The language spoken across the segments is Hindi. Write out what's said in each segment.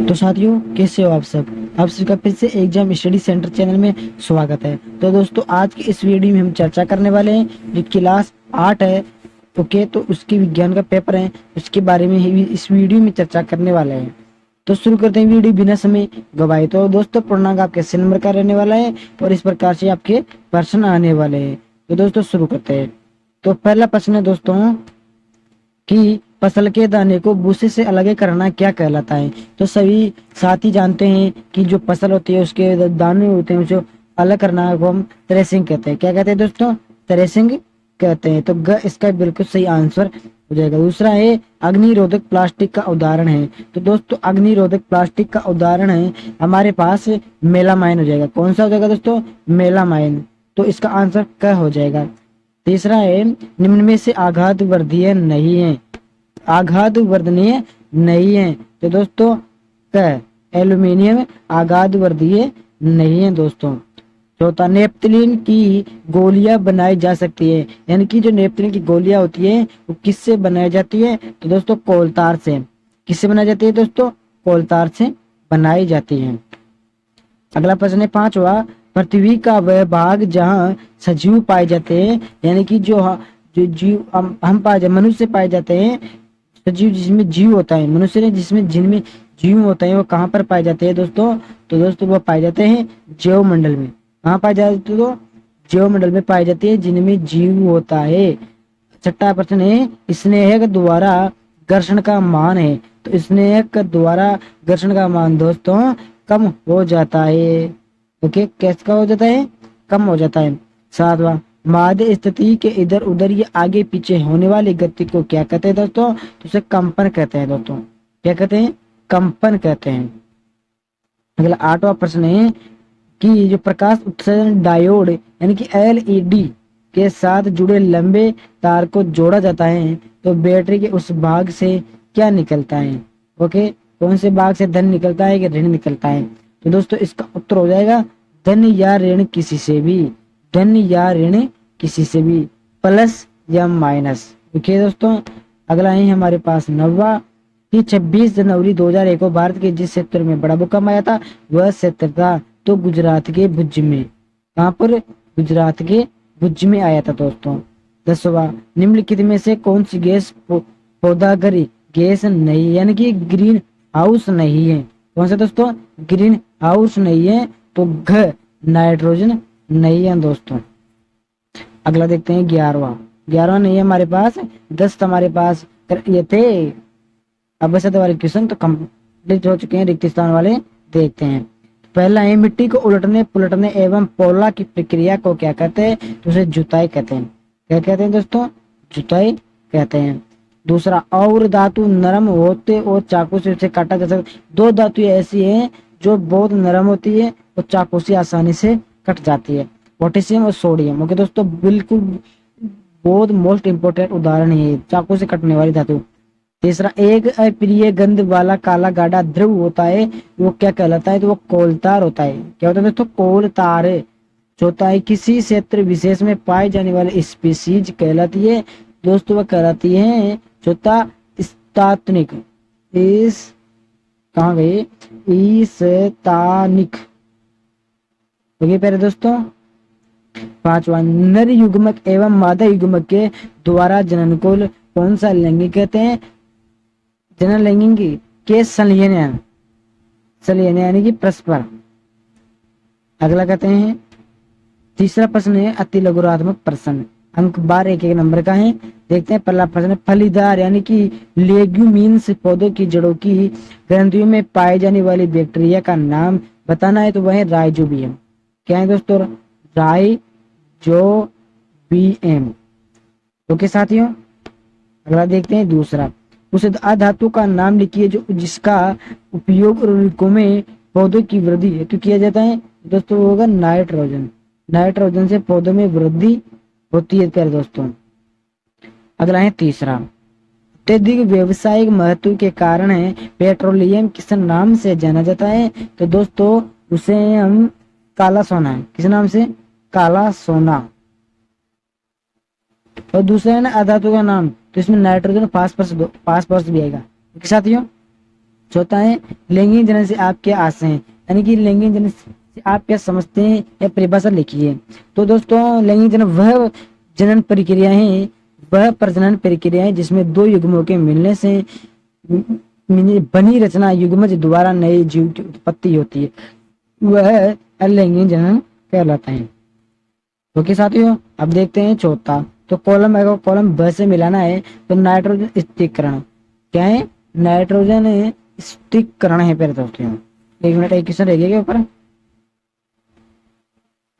तो साथियों, कैसे हो आप सब? आप सबका फिर से एग्जाम स्टडी सेंटर चैनल में स्वागत है। तो दोस्तों, आज की इस वीडियो में हम चर्चा करने वाले हैं जो क्लास 8 है। ओके, तो उसकी विज्ञान का पेपर है, उसके बारे में ही इस वीडियो में चर्चा करने वाले हैं। तो शुरू करते हैं वीडियो बिना समय गवाए। तो दोस्तों, पूर्णांक आपके कैसे नंबर का रहने वाला है और इस प्रकार से आपके प्रश्न आने वाले हैं। तो दोस्तों, शुरू करते हैं। तो पहला प्रश्न है दोस्तों कि फसल के दाने को भूसे से अलग करना क्या कहलाता है? तो सभी साथी जानते हैं कि जो फसल होती है उसके दाने होते हैं उसे अलग करना को हम थ्रेसिंग कहते हैं। क्या कहते हैं दोस्तों? थ्रेसिंग कहते हैं। तो इसका बिल्कुल सही आंसर हो जाएगा। दूसरा है अग्निरोधक प्लास्टिक का उदाहरण है। तो दोस्तों, अग्निरोधक प्लास्टिक का उदाहरण है हमारे पास मेलामाइन हो जाएगा। कौन सा हो जाएगा दोस्तों? मेलामाइन। तो इसका आंसर क्या हो जाएगा? तीसरा है निम्न में से आघात वर्धीय नहीं है। आघात वर्धनीय नहीं है। तो दोस्तों, क्या एल्यूमिनियम आघात वर्धीय नहीं है दोस्तों। चौथा, नेपथलीन की गोलियां बनाई जा सकती है। यानी कि जो नेपथलीन की गोलियां होती है वो किससे बनाई जाती है? तो दोस्तों, कोलतार से। किससे बनाई जाती है दोस्तों? कोलतार से बनाई जाती है। अगला प्रश्न है पांचवा, पृथ्वी का वह भाग जहाँ सजीव पाए जाते हैं, यानी कि जो जीव हम पाए जाते, मनुष्य पाए जाते हैं, सजीव जिसमें जीव होता है, मनुष्य ने जिनमें जीव होते हैं वो कहाँ पर पाए जाते हैं दोस्तों? तो दोस्तों, वो पाए जाते हैं जैव मंडल में। कहाँ पाए जाते हैं? तो जैव मंडल में पाए जाते हैं जिनमें जीव होता है। छठा प्रश्न है स्नेहक द्वारा घर्षण का मान है। तो स्नेहक द्वारा घर्षण का मान दोस्तों कम हो जाता है। ओके, कैसे हो जाता है? कम हो जाता है। सातवां, माध्य स्थिति के इधर उधर ये आगे पीछे होने वाली गति को क्या कहते हैं दोस्तों? तो उसे कंपन कहते हैं दोस्तों। क्या कहते हैं? कंपन कहते हैं। अगला आठवां प्रश्न है कि जो प्रकाश उत्सर्जन डायोड यानी कि एलईडी के साथ जुड़े लंबे तार को जोड़ा जाता है तो बैटरी के उस भाग से क्या निकलता है? ओके, कौन से भाग से धन निकलता है कि ऋण निकलता है? तो दोस्तों, इसका उत्तर हो जाएगा धन या ऋण किसी से भी। धन या ऋण किसी से भी, प्लस या माइनस। ओके दोस्तों, अगला है हमारे पास नौवा कि 26 जनवरी 2001 को भारत के जिस क्षेत्र में बड़ा भूकंप आया था वह क्षेत्र था तो गुजरात के भुज में। कहाँ पर? गुजरात के भुज में आया था दोस्तों। 10वां, निम्नलिखित में से कौन सी गैस पौधाघरी गैस नहीं, यानी कि ग्रीन हाउस नहीं है? कौन सा दोस्तों? ग्रीन हाउस नहीं है। तो नाइट्रोजन नहीं है दोस्तों। अगला देखते हैं 11वां नहीं है हमारे पास। 10 हमारे पास ये थे। अब वैसे वाले क्वेश्चन तो कंप्लीट हो चुके हैं, रिक्त स्थान वाले देखते हैं। पहला है मिट्टी को उलटने पुलटने एवं पोला की प्रक्रिया को क्या कहते हैं? तो उसे जुताई कहते हैं। क्या कहते हैं दोस्तों? जुताई कहते हैं। दूसरा, और धातु नरम होते और चाकू से उसे काटा जा सकता। दो धातु ऐसी हैं जो बहुत नरम होती है और चाकू से आसानी से कट जाती है, पोटेशियम और सोडियम। ओके दोस्तों, बिल्कुल बहुत मोस्ट इंपोर्टेंट उदाहरण है चाकू से कटने वाली धातु। तीसरा, एक अप्रिय गंध वाला काला गाढ़ा द्रव होता है, वो क्या कहलाता है? तो वो कोलतार होता है। क्या होता है दोस्तों? कोलतार। चौथा है किसी क्षेत्र विशेष में पाई जाने वाली स्पीसीज कहलाती है दोस्तों, वह कहलाती है चौथा स्थानिक। इस कहाँ गए? स्थानिक। ओके पहले दोस्तों। पांचवा, नर युग्मक एवं मादा युग्मक के द्वारा जनन को कौन सा लैंगिक कहते हैं? जनन लैंगिक के संलयन यानी कि परस्पर। अगला कहते हैं तीसरा प्रश्न है अति लघुरात्मक प्रश्न, अंक 12 एक नंबर का है। देखते हैं पहला प्रश्न, फलीदार यानी कि लेग्यूमिन्स पौधों की जड़ों की ग्रंथियों में पाए जाने वाली बैक्टीरिया का नाम बताना है। तो वह है राइजोबियम। क्या है दोस्तों? राइजोबियम। ओके साथियों, अगला देखते हैं दूसरा, उस अधातु का नाम लिखिए जो जिसका उपयोग उर्वरकों में पौधों की वृद्धि हेतु किया जाता है। दोस्तों, वो होगा नाइट्रोजन। नाइट्रोजन से पौधों में वृद्धि होती है प्यारे दोस्तों। अगला है तीसरा, अत्यधिक व्यावसायिक महत्व के कारण है पेट्रोलियम किस नाम से जाना जाता है? तो दोस्तों, उसे हम काला सोना है। किस नाम से? काला सोना। और दूसरा है ना अधातु का नाम, तो इसमें नाइट्रोजन फास्फोरस भी आएगा। साथियों, चौथा है लैंगिक जनन से आप क्या आशा है, यानी कि लैंगिक जनन से आप क्या समझते हैं या परिभाषा लिखिए। तो दोस्तों लैंगिक जनन वह जनन प्रक्रिया है, वह प्रजनन प्रक्रिया है जिसमें दो युग्मों के मिलने से बनी रचना युग्मज द्वारा नए जीव की उत्पत्ति होती है, वह अलैंगिक जनन कहलाता है। ओके साथियों, अब देखते हैं चौथा। तो कॉलम अगर कॉलम ब से मिलाना है तो नाइट्रोजन स्थिरीकरण क्या है, नाइट्रोजन स्थिरीकरण है। पहले दोस्तों एक मिनट, एक क्वेश्चन रह गया क्या ऊपर?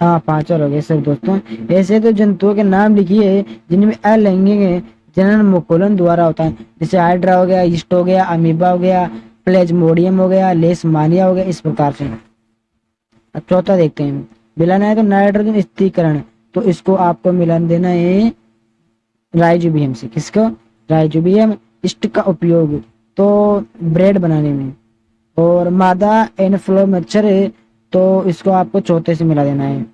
हाँ 5 और हो गए सर दोस्तों। ऐसे तो जंतुओं के नाम लिखिए जिनमें अलैंगिक जनन मुकुलन द्वारा होता है, जैसे हाइड्रा हो गया, ईस्ट हो गया, अमीबा हो गया, प्लेज्मोडियम हो गया, लेशमानिया हो गया, इस प्रकार से। अब चौथा देखते हैं, मिलाना है तो नाइट्रोजन स्थिरीकरण, तो इसको आपको मिलान देना है राइजोबियम से। किसको? राइजोबियम। ईस्ट का उपयोग तो ब्रेड बनाने में, और मादा एनफ्लोमच्छर है तो इसको आपको चौथे से मिला देना है,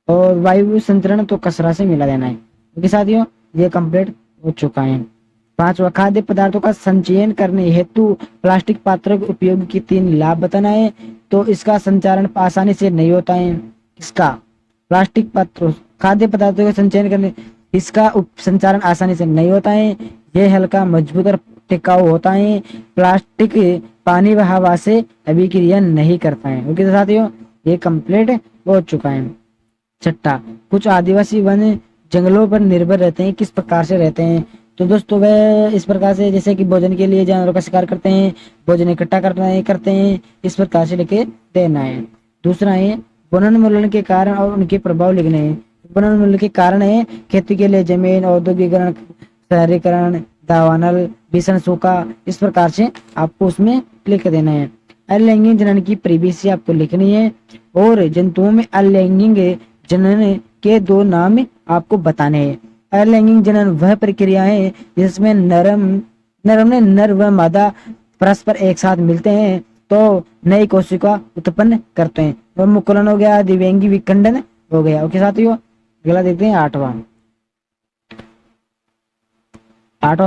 और वायु संचरण तो कसरा से मिला देना है। क्योंकि साथियों ये कंप्लीट हो चुका है। पांचवा, खाद्य पदार्थों का संचयन करने हेतु प्लास्टिक पात्रों के उपयोग की 3 लाभ बताना है। तो इसका संचारण आसानी से नहीं होता है। इसका प्लास्टिक पात्रों खाद्य पदार्थों का संचयन करने, इसका संचारण आसानी से नहीं होता है। यह हल्का, मजबूत और टिकाऊ होता है। प्लास्टिक पानी व हवा से अभिक्रिया नहीं करता है। ओके साथियों ये कंप्लीट हो चुका है। छठा, कुछ आदिवासी वन जंगलों पर निर्भर रहते हैं, किस प्रकार से रहते हैं? तो दोस्तों वह इस प्रकार से, जैसे कि भोजन के लिए जानवरों का शिकार करते हैं, भोजन इकट्ठा करते हैं, इस प्रकार से लिखे देना है। दूसरा है वनोन्मूलन के कारण और उनके प्रभाव लिखने हैं। वनोन्मूलन के कारण है खेती के लिए जमीन, औद्योगिकरण, शहरीकरण, दावानल, भीषण सूखा, इस प्रकार से आपको उसमें लिख देना है। अलैंगिक जनन की परिभाषा आपको लिखनी है, और जंतुओं में अलैंगिक जनन के 2 नाम आपको बताने हैं। अलैंगिक जनन वह प्रक्रिया है जिसमें नर व मादा परस्पर एक साथ मिलते हैं तो नई कोशिका उत्पन्न करते हैं। वह मुकुलन हो गया, द्विलिंगी विखंडन हो गया। ओके साथियों अगला देखते हैं 8वां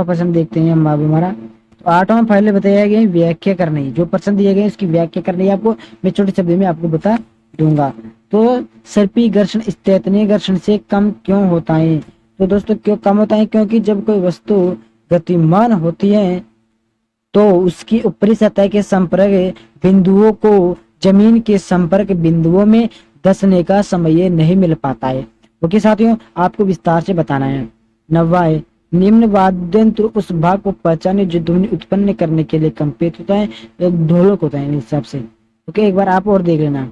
प्रश्न देखते हैं हम। अब हमारा तो 8वां पहले बताया गया व्याख्या करनी, जो प्रश्न दिए गए उसकी व्याख्या करनी है आपको, मैं छोटे शब्द में आपको बता दूंगा। तो सर्पी घर्षण स्थैतिकीय घर्षण से कम क्यों होता है? तो दोस्तों क्यों कम होता है? क्योंकि जब कोई वस्तु गतिमान होती है तो उसकी ऊपरी सतह के संपर्क बिंदुओं को जमीन के संपर्क बिंदुओं में धंसने का समय नहीं मिल पाता है। ओके साथियों आपको विस्तार से बताना है। 9वां है निम्न वाद्यंत्र उस भाग को पहचाने जो ध्वनि उत्पन्न करने के लिए कंपित होता है, ढोलक होता है हिसाब से। ओके एक बार आप और देख लेना।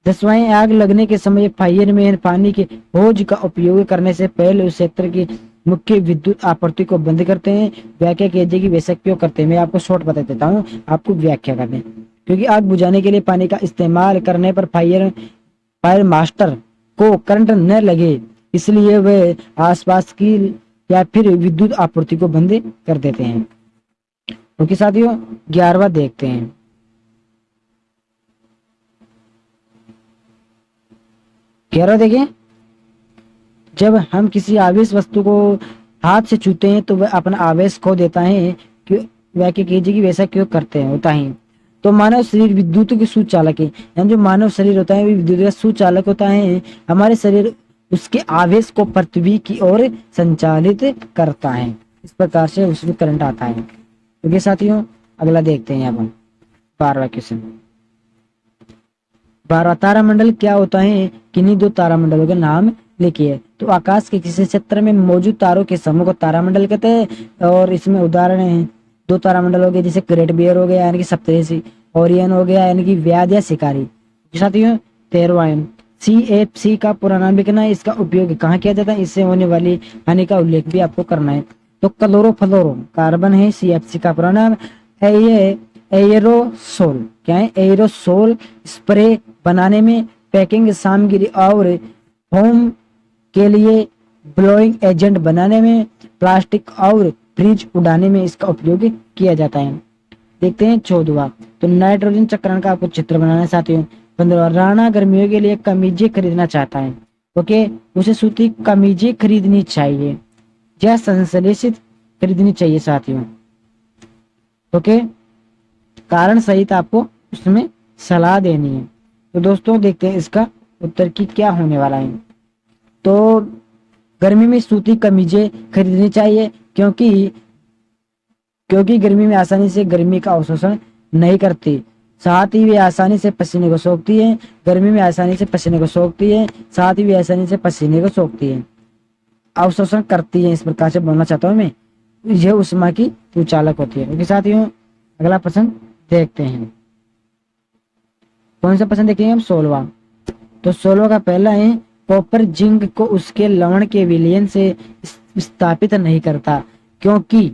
10वां, आग लगने के समय फायरमैन पानी के होज का उपयोग करने से पहले उस क्षेत्र की मुख्य विद्युत आपूर्ति को बंद करते हैं। व्याख्या कीजिए कि वैसा क्यों करते हैं। मैं आपको शॉर्ट बता देता हूँ, आपको व्याख्या करने। क्योंकि आग बुझाने के लिए पानी का इस्तेमाल करने पर फायर मास्टर को करंट न लगे, इसलिए वे आसपास की या फिर विद्युत आपूर्ति को बंद कर देते हैं। ओके साथियों 11वां देखते हैं। देखिए जब हम किसी आवेश वस्तु को हाथ से छूते हैं तो वह अपना आवेश खो देता है। क्यों? व्याख्या कीजिए कि वैसा क्यों करते हैं होता है। तो मानव शरीर विद्युत के सुचालक है, यानी जो मानव शरीर होता है वो विद्युत का सुचालक होता है। हमारे शरीर उसके आवेश को पृथ्वी की ओर संचालित करता है, इस प्रकार से उसमें करंट आता है। तो ये साथियों अगला देखते हैं अब 12वां क्वेश्चन। 12वां तारामंडल क्या होता है? किन्हीं 2 तारामंडलों के नाम लिखिए। तो आकाश के किसी क्षेत्र में मौजूद तारों के समूह को तारामंडल कहते हैं, और इसमें उदाहरण है 2 तारामंडल हो गए, जैसे ग्रेट बियर हो गया यानी कि सप्तऋषि, ओरियन हो गया यानी कि व्याध या शिकारी। साथियों 13वां CFC का पूरा नाम लिखना है, इसका उपयोग कहाँ किया जाता है, इससे होने वाली हानि का उल्लेख भी आपको करना है। तो क्लोरोफ्लोरो कार्बन है CFC का पूरा नाम है। ये एयरोसोल क्या है? एयरोसोल स्प्रे बनाने में, पैकिंग सामग्री और फोम के लिए, ब्लोइंग एजेंट बनाने में, प्लास्टिक और फ्रिज उड़ाने में इसका उपयोग किया जाता है। देखते हैं 14वां। तो नाइट्रोजन चक्रण का आपको चित्र बनाना है साथियों। 15वां राणा गर्मियों के लिए कमीजें खरीदना चाहता है। ओके उसे सूती कमीजें खरीदनी चाहिए या संश्लेषित खरीदनी चाहिए साथियों। ओके कारण सहित आपको उसमें सलाह देनी है। तो दोस्तों देखते हैं इसका उत्तर की क्या होने वाला है। तो गर्मी में सूती कमीजें खरीदनी चाहिए, क्योंकि गर्मी में आसानी से गर्मी का अवशोषण नहीं करती, साथ ही वे आसानी से पसीने को सोखती है। गर्मी में आसानी से पसीने को सोखती है, साथ ही वे आसानी से पसीने को सोखती है, अवशोषण करती है। इस प्रकार से बोलना चाहता हूँ मैं, यह उष्मा की उचालक होती है। ओके साथियों, अगला प्रश्न देखते हैं। कौन सा प्रश्न देखेंगे हम? 16वां। तो 16वां का पहला है, कॉपर जिंक को उसके लवण के विलयन से विस्थापित नहीं करता, क्योंकि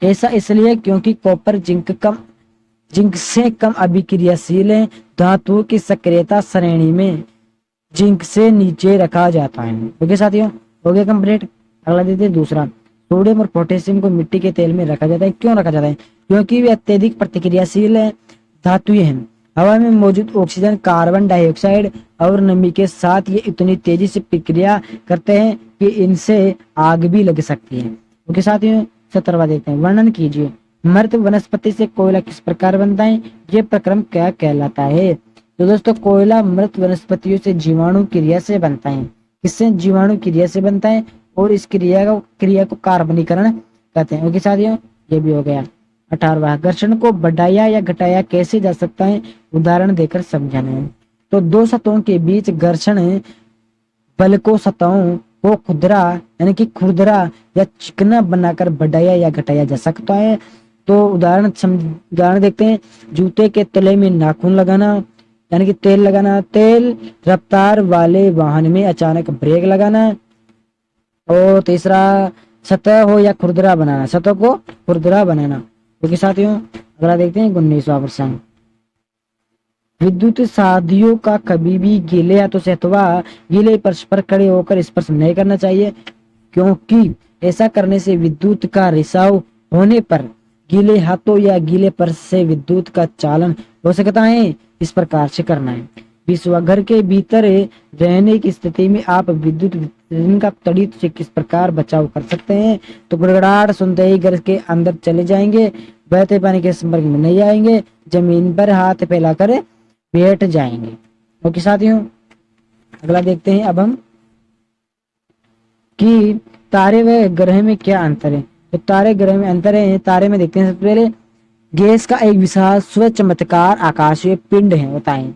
ऐसा इसलिए क्योंकि कॉपर जिंक से कम अभिक्रियाशील है। धातुओं की सक्रियता श्रेणी में जिंक से नीचे रखा जाता है। ओके साथियों, हो गया कंप्लीट। अगला देखते हैं दूसरा। सोडियम और पोटेशियम को मिट्टी के तेल में रखा जाता है। क्यों रखा जाता है? क्योंकि वे अत्यधिक प्रतिक्रियाशील है धातुएं हैं। हवा में मौजूद ऑक्सीजन, कार्बन डाइऑक्साइड और नमी के साथ ये इतनी तेजी से प्रक्रिया करते हैं कि इनसे आग भी लग सकती है। ओके साथियों, 17वां देखते हैं। वर्णन कीजिए, मृत वनस्पति से कोयला किस प्रकार बनता है? ये प्रक्रम क्या कहलाता है? तो दोस्तों, कोयला मृत वनस्पतियों से जीवाणु क्रिया से बनता है। किससे? जीवाणु क्रिया से बनता है, और इस क्रिया को कार्बनीकरण कहते हैं। ओके साथियों, ये भी हो गया। 18वां, घर्षण को बढ़ाया या घटाया कैसे जा सकता है? उदाहरण देकर समझाना है। तो दो सतहों के बीच घर्षण बल को सतहों को खुरदरा या चिकना बनाकर बढ़ाया या घटाया जा सकता है। तो उदाहरण देखते हैं। जूते के तले में नाखून लगाना, यानी कि तेल लगाना। तेल रफ्तार वाले वाहन में अचानक ब्रेक लगाना। और तीसरा, सतह हो या खुरदरा बनाना, सतह को खुरदरा बनाना। क्योंकि साथियों, अगला देखते हैं 19वां प्रश्न। विद्युत साधियों का कभी भी गीले हाथों से अथवा गीले फर्श पर खड़े होकर स्पर्श नहीं करना चाहिए, क्योंकि ऐसा करने से विद्युत का रिसाव होने पर गीले हाथों या गीले फर्श से विद्युत का चालन हो सकता है। इस प्रकार से करना है। 20वां, घर के भीतर रहने की स्थिति में आप विद्युत वितरण का तड़ित से किस प्रकार बचाव कर सकते हैं? तो गड़गड़ाहट सुनते ही घर के अंदर चले जाएंगे, बहते पानी के संपर्क में नहीं आएंगे, जमीन पर हाथ फैलाकर बैठ जाएंगे। ओके साथियों, अगला देखते हैं अब हम कि तारे व ग्रह में क्या अंतर है। तो तारे ग्रह में अंतर है। तारे में देखते हैं सबसे पहले, गैस का एक विशाल स्वचमत्कार आकाशीय पिंड है। बताएं,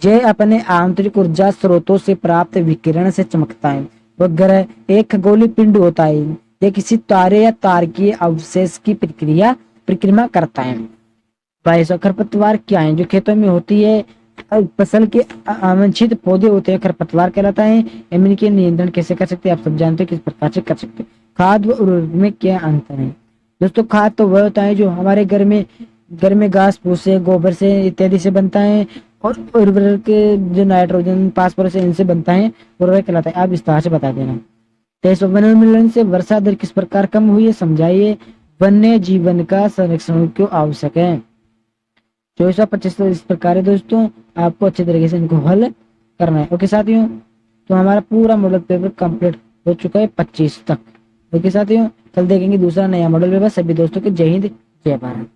यह अपने आंतरिक ऊर्जा स्रोतों से प्राप्त विकिरण से चमकता है। वह ग्रह एक खगोलीय पिंड होता है। यह किसी तारे या तारकीय अवशेष की परिक्रमा करता है। 22वां, खरपतवार क्या है? जो खेतों में होती है, फसल के अवांछित पौधे होते हैं, खरपतवार कहलाता है। इनके नियंत्रण कैसे कर सकते हैं? आप सब जानते हैं किस प्रकार से कर सकते हैं। खाद व उर्वरक में क्या अंतर है? दोस्तों, खाद तो वह होता है जो हमारे घर में घास फूस से, गोबर से इत्यादि से बनता है, और उर्वरक जो नाइट्रोजन, फास्फोरस इनसे बनता है, उर्वरक कहलाता है। आप विस्तार से बता देना। 23वां, वनोन्मूलन से वर्षा दर किस प्रकार कम हुई है? समझाइए। वन्य जीवन का संरक्षण क्यों आवश्यक है? 24वां, 25वां इस प्रकार है दोस्तों, आपको अच्छे तरीके से इनको हल करना है। ओके साथियों, तो हमारा पूरा मॉडल पेपर कंप्लीट हो चुका है 25 तक। ओके साथियों, कल देखेंगे दूसरा नया मॉडल पेपर। सभी दोस्तों के जय हिंद, जय भारत।